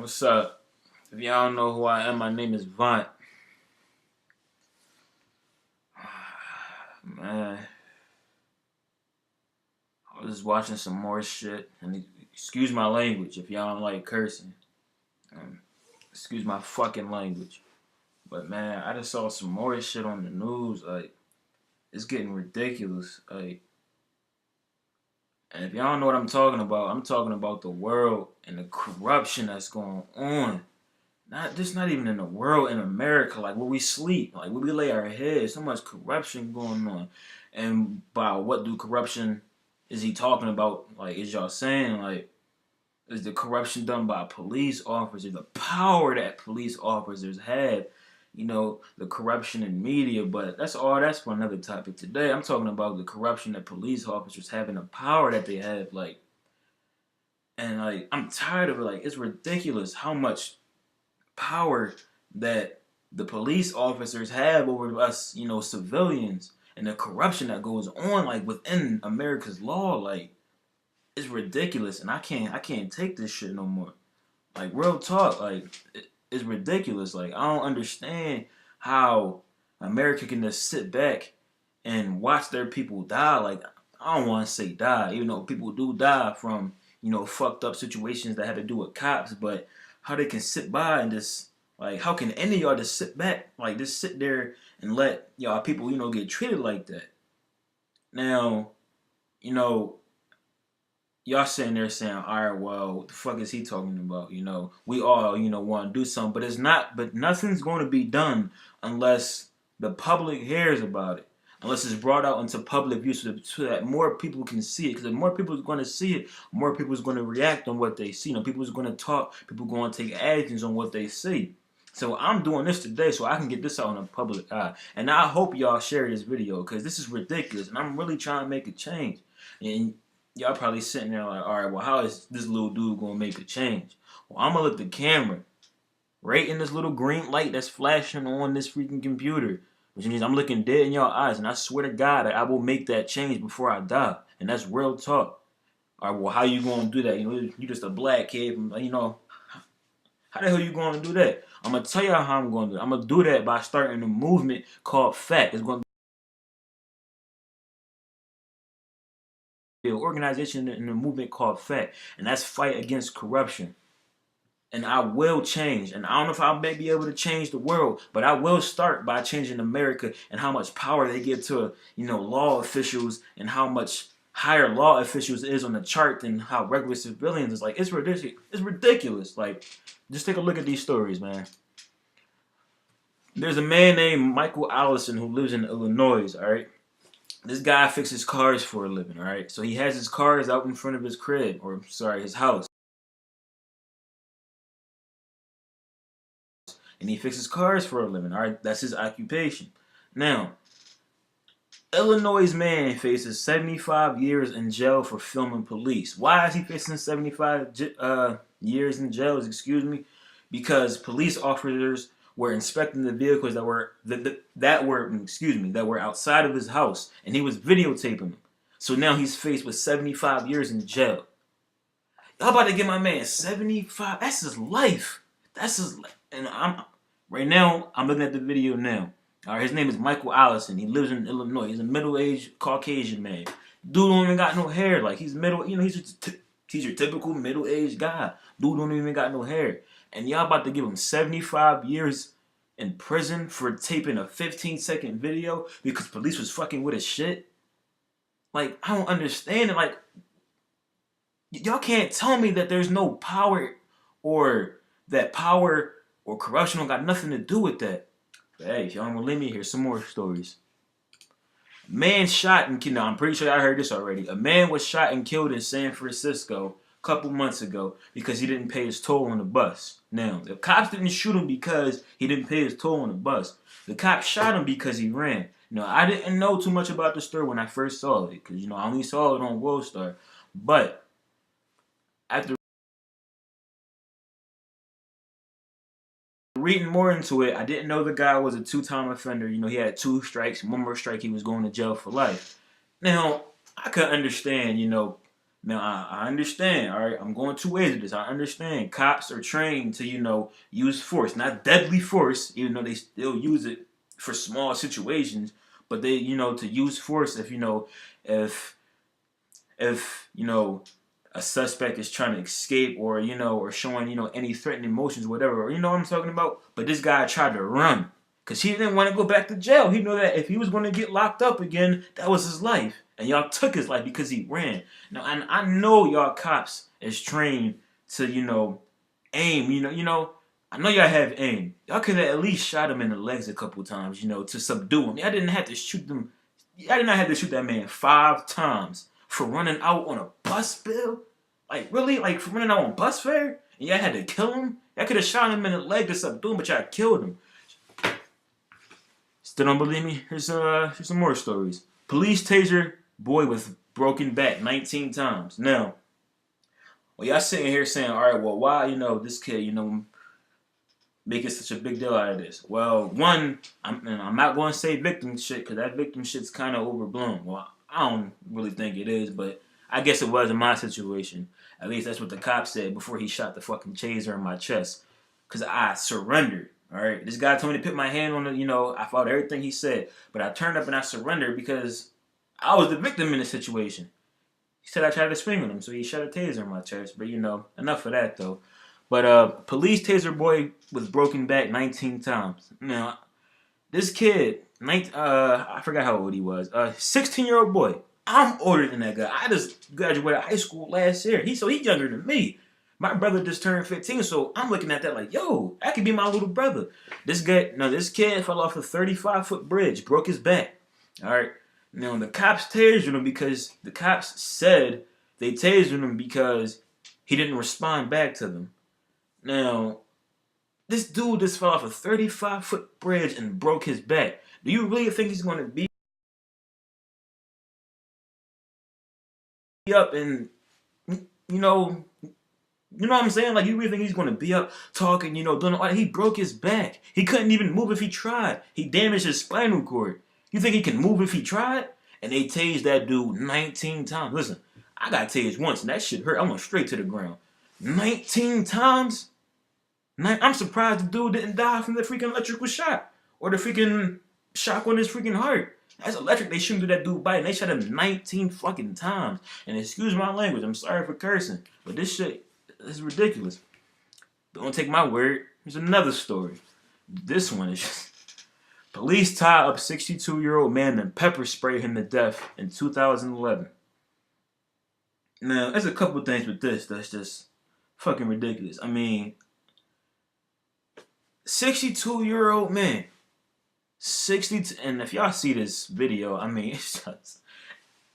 What's up? If y'all don't know who I am, my name is Vaunt. Man, I was just watching some more shit, and excuse my language if y'all don't like cursing. Um, excuse my fucking language. But man, I just saw some more shit on the news. Like, it's getting ridiculous. Like, and if y'all don't know what I'm talking about the world and the corruption that's going on. Not even in the world, in America, like where we sleep, like where we lay our heads. So much corruption going on, and by what do corruption is he talking about? Like, is y'all saying like is the corruption done by police officers? The power that police officers have, the corruption in media. But that's all. That's for another topic. Today, I'm talking about the corruption that police officers have and the power that they have. Like, and like I'm tired of it. Like, it's ridiculous how much power that the police officers have over us, civilians, and the corruption that goes on like within America's law, like it's ridiculous, and I can't take this shit no more. Like real talk, like it's ridiculous. Like I don't understand how America can just sit back and watch their people die. Like I don't want to say die, even though people do die from fucked up situations that had to do with cops, but how they can sit by and just like how can any of y'all just sit back like just sit there and let y'all people get treated like that? Now you know y'all sitting there saying, all right, well, what the fuck is he talking about? We all, want to do something, but it's not, but nothing's going to be done unless the public hears about it, unless it's brought out into public view so that more people can see it. Because if more people are going to see it, more people is going to react on what they see. People is going to talk, people going to take actions on what they see. So I'm doing this today so I can get this out in the public eye. And I hope y'all share this video because this is ridiculous and I'm really trying to make a change. And y'all probably sitting there like, all right, well, how is this little dude gonna make a change? Well, I'm gonna look at the camera right in this little green light that's flashing on this freaking computer, which means I'm looking dead in y'all eyes, and I swear to God that I will make that change before I die, and that's real talk. All right, well, how you gonna do that? You just a black kid, how the hell you gonna do that? I'm gonna tell y'all how I'm gonna do it. I'm gonna do that by starting a movement called FACT. It's gonna an organization in a movement called FACT, and that's Fight Against Corruption. And I will change. And I don't know if I may be able to change the world, but I will start by changing America and how much power they give to, law officials and how much higher law officials is on the chart than how regular civilians is. Like, it's ridiculous. It's ridiculous. Like, just take a look at these stories, man. There's a man named Michael Allison who lives in Illinois, all right? This guy fixes cars for a living, all right? So he has his cars out in front of his crib, or sorry, his house. And he fixes cars for a living, all right? That's his occupation. Now, Illinois man faces 75 years in jail for filming police. Why is he facing 75 years in jail? Excuse me, because police officers were inspecting the vehicles that were outside of his house, and he was videotaping them. So now he's faced with 75 years in jail. Y'all about to give my man 75? That's his life. That's his life. And right now, I'm looking at the video now. All right, his name is Michael Allison. He lives in Illinois. He's a middle-aged Caucasian man. Dude don't even got no hair. Like, he's middle, he's your typical middle-aged guy. Dude don't even got no hair. And y'all about to give him 75 years in prison for taping a 15-second video because police was fucking with his shit? Like, I don't understand it. Like, y'all can't tell me that there's no power or that power or corruption don't got nothing to do with that. But hey, if y'all don't believe me, here's some more stories. Man shot and killed. Now, I'm pretty sure I heard this already. A man was shot and killed in San Francisco a couple months ago because he didn't pay his toll on the bus. Now, the cops didn't shoot him because he didn't pay his toll on the bus. The cops shot him because he ran. Now, I didn't know too much about the story when I first saw it because, I only saw it on World Star. But after reading more into it, I didn't know the guy was a two-time offender. He had 2 strikes. One more strike, he was going to jail for life. Now, I could understand, Now, I understand, all right? I'm going two ways of this. I understand cops are trained to, use force, not deadly force, even though they still use it for small situations, but they, to use force if, if, a suspect is trying to escape or, or showing, any threatening emotions, whatever, you know what I'm talking about? But this guy tried to run because he didn't want to go back to jail. He knew that if he was going to get locked up again, that was his life. And y'all took his life because he ran. Now, and I know y'all cops is trained to, aim, I know y'all have aim. Y'all could have at least shot him in the legs a couple times, to subdue him. Y'all didn't have to shoot them. Y'all did not have to shoot that man 5 times for running out on a bus bill. Like, really? Like, for running out on bus fare? And y'all had to kill him? Y'all could have shot him in the leg to subdue him, but y'all killed him. Still don't believe me? Here's some more stories. Police taser boy with broken back 19 times. Now, well, y'all sitting here saying, all right, well, why, this kid, making such a big deal out of this? Well, one, I'm not going to say victim shit because that victim shit's kind of overblown. Well, I don't really think it is, but I guess it was in my situation. At least that's what the cop said before he shot the fucking taser in my chest. Because I surrendered. All right, this guy told me to put my hand on it. I followed everything he said, but I turned up and I surrendered because I was the victim in the situation. He said I tried to swing on him, so he shot a taser in my chest. But enough of that though. But police taser boy was broken back 19 times. Now, this kid, I forgot how old he was. 16-year-old boy. I'm older than that guy. I just graduated high school last year. He's younger than me. My brother just turned 15, so I'm looking at that like, yo, that could be my little brother. This kid fell off a 35-foot bridge, broke his back. All right. Now, the cops tasered him because the cops said they tasered him because he didn't respond back to them. Now, this dude just fell off a 35-foot bridge and broke his back. Do you really think he's going to be up and, you know what I'm saying? Like, you really think he's going to be up talking, doing all that? He broke his back. He couldn't even move if he tried. He damaged his spinal cord. You think he can move if he tried? And they tased that dude 19 times. Listen, I got tased once, and that shit hurt. I went straight to the ground. 19 times? I'm surprised the dude didn't die from the freaking electrical shock. Or the freaking shock on his freaking heart. That's electric. They shooting through that dude's body, and they shot him 19 fucking times. And excuse my language, I'm sorry for cursing. But this shit is ridiculous. Don't take my word. Here's another story. This one is just... Police tie up 62-year-old man and pepper spray him to death in 2011. Now, there's a couple things with this that's just fucking ridiculous. I mean, 62-year-old man. 62, and if y'all see this video, I mean, it's just...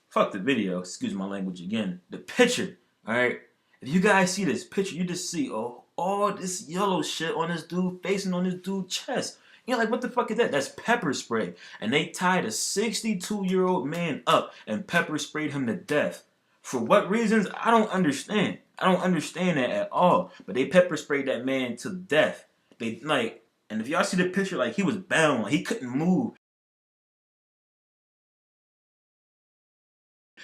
Fuck the video, excuse my language again. The picture, alright? If you guys see this picture, you just see all this yellow shit on this dude face and on this dude's chest. You're like, what the fuck is that? That's pepper spray. And they tied a 62-year-old man up and pepper sprayed him to death. For what reasons? I don't understand. I don't understand that at all. But they pepper sprayed that man to death. And if y'all see the picture, he was bound. He couldn't move.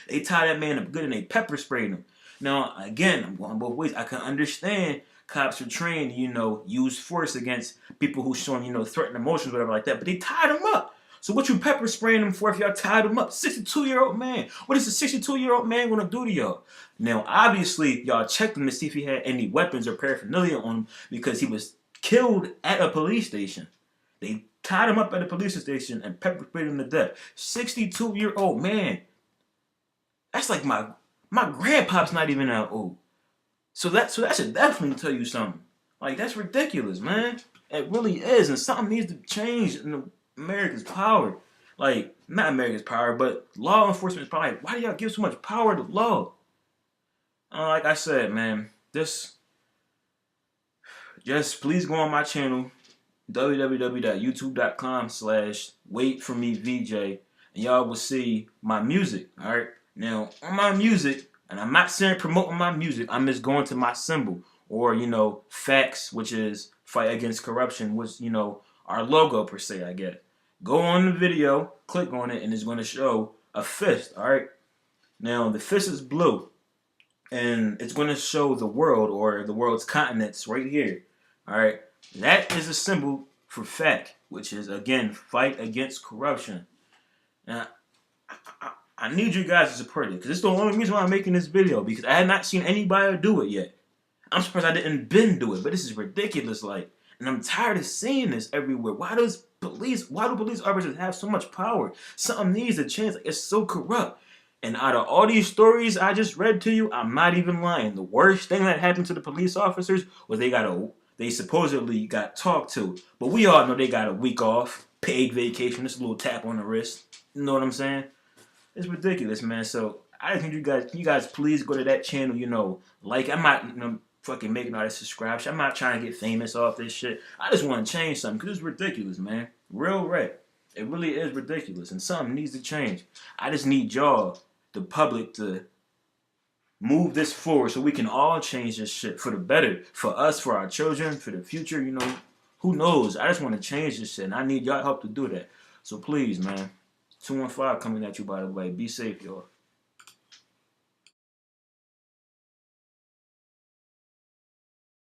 They tied that man up good and they pepper sprayed him. Now, again, I'm going both ways. I can understand cops are trained to, use force against people who showing, threatening emotions, whatever like that. But they tied him up. So what you pepper spraying him for if y'all tied him up? 62-year-old man. What is a 62-year-old man going to do to y'all? Now, obviously, y'all checked him to see if he had any weapons or paraphernalia on him because he was killed at a police station. They tied him up at a police station and pepper sprayed him to death. 62-year-old man. That's like my grandpop's not even that old. So that should definitely tell you something. That's ridiculous, man. It really is, and something needs to change in America's power. Not America's power, but law enforcement's power. Why do y'all give so much power to law? Like I said, man, just please go on my channel, www.youtube.com/waitformevj, and y'all will see my music, alright? Now, on my music, and I'm not saying promoting my music, I'm just going to my symbol, or, FACTS, which is Fight Against Corruption, which, our logo per se, I guess. Go on the video, click on it, and it's going to show a fist, alright? Now, the fist is blue. and it's going to show the world or the world's continents right here. All right, that is a symbol for FACT, which is again fight against corruption. Now, I need you guys to support it because it's the only reason why I'm making this video because I had not seen anybody do it yet. I'm surprised I didn't been do it, but this is ridiculous. Like, and I'm tired of seeing this everywhere. Why do police officers have so much power? Something needs to change. Like, it's so corrupt. And out of all these stories I just read to you, I'm not even lying. The worst thing that happened to the police officers was they supposedly got talked to. But we all know they got a week off, paid vacation, just a little tap on the wrist. You know what I'm saying? It's ridiculous, man. So I think you guys please go to that channel, like I'm not fucking making all this subscribe shit. I'm not trying to get famous off this shit. I just want to change something because it's ridiculous, man. Real red. It really is ridiculous and something needs to change. I just need y'all, the public, to move this forward so we can all change this shit for the better. For us, for our children, for the future, who knows? I just want to change this shit and I need y'all help to do that. So please, man. 215 coming at you, by the way. Be safe, y'all.